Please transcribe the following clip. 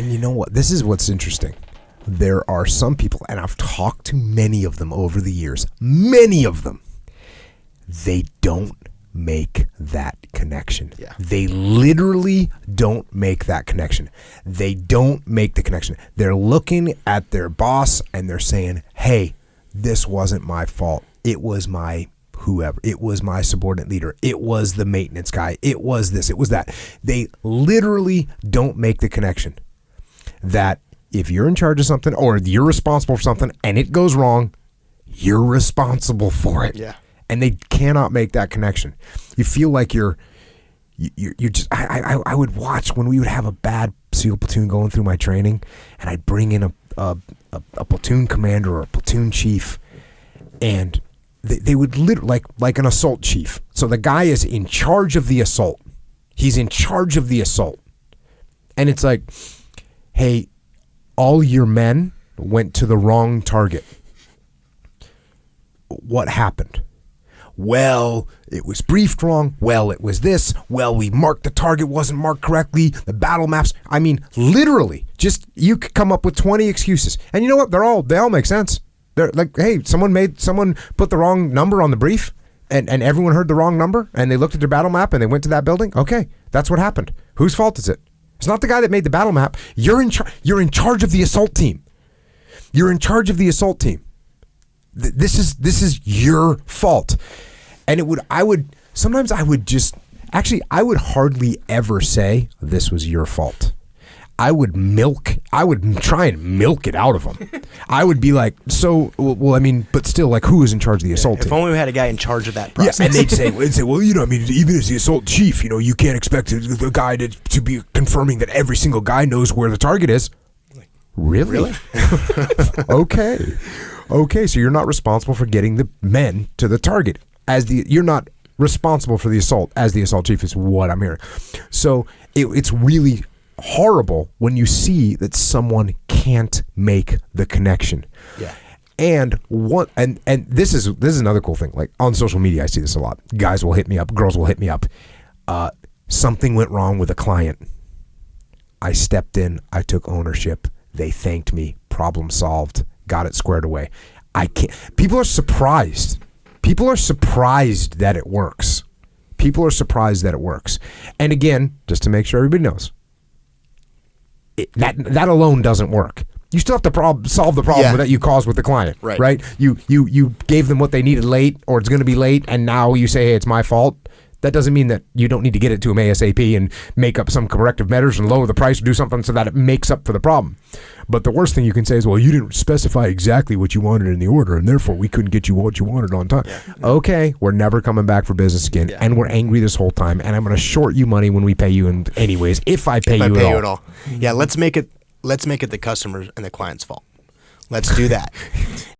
And you know what? This is what's interesting. There are some people, and I've talked to many of them over the years, many of them, they don't make that connection. Yeah. They literally don't make that connection. They don't make the connection. They're looking at their boss and they're saying, hey, this wasn't my fault. It was my whoever. It was my subordinate leader. It was the maintenance guy. It was this. It was that. They literally don't make the connection that if you're in charge of something or you're responsible for something and it goes wrong, you're responsible for it. Yeah. And they cannot make that connection. You feel like you're just. I would watch when we would have a bad SEAL platoon going through my training, and I'd bring in a platoon commander or a platoon chief, and they would literally like an assault chief. So the guy is in charge of the assault. He's in charge of the assault, and it's like, hey, all your men went to the wrong target. What happened? Well, it was briefed wrong. Well, it was this. Well, we marked the target wasn't marked correctly. The battle maps. I mean, literally, just you could come up with 20 excuses. And you know what? They all make sense. They're like, hey, someone put the wrong number on the brief and everyone heard the wrong number and they looked at their battle map and they went to that building. Okay, that's what happened. Whose fault is it? It's not the guy that made the battle map. You're in charge of the assault team. You're in charge of the assault team. This is your fault. And I would hardly ever say this was your fault. I would try and milk it out of them. I would be like, but still, like, who is in charge of the assault team? If only we had a guy in charge of that process. Yeah, and they'd say, well, even as the assault chief, you can't expect the guy to be confirming that every single guy knows where the target is. Really? Okay, so you're not responsible for getting the men to the target. You're not responsible for the assault as the assault chief is what I'm hearing. So it's really horrible when you see that someone can't make the connection. Yeah. And this is another cool thing. Like on social media, I see this a lot. Guys will hit me up, girls will hit me up. Something went wrong with a client. I stepped in, I took ownership. They thanked me, problem solved, got it squared away. People are surprised. People are surprised that it works. And again, just to make sure everybody knows, that alone doesn't work. You still have to solve the problem that you caused with the client, right? You gave them what they needed late, or it's going to be late, and now you say, hey, it's my fault. That doesn't mean that you don't need to get it to them ASAP and make up some corrective measures and lower the price or do something so that it makes up for the problem. But the worst thing you can say is, well, you didn't specify exactly what you wanted in the order, and therefore we couldn't get you what you wanted on time. Yeah. Okay, we're never coming back for business again, and we're angry this whole time, and I'm going to short you money when we pay you anyways, if I pay you at all. Yeah, let's make it the customer's and the client's fault. Let's do that.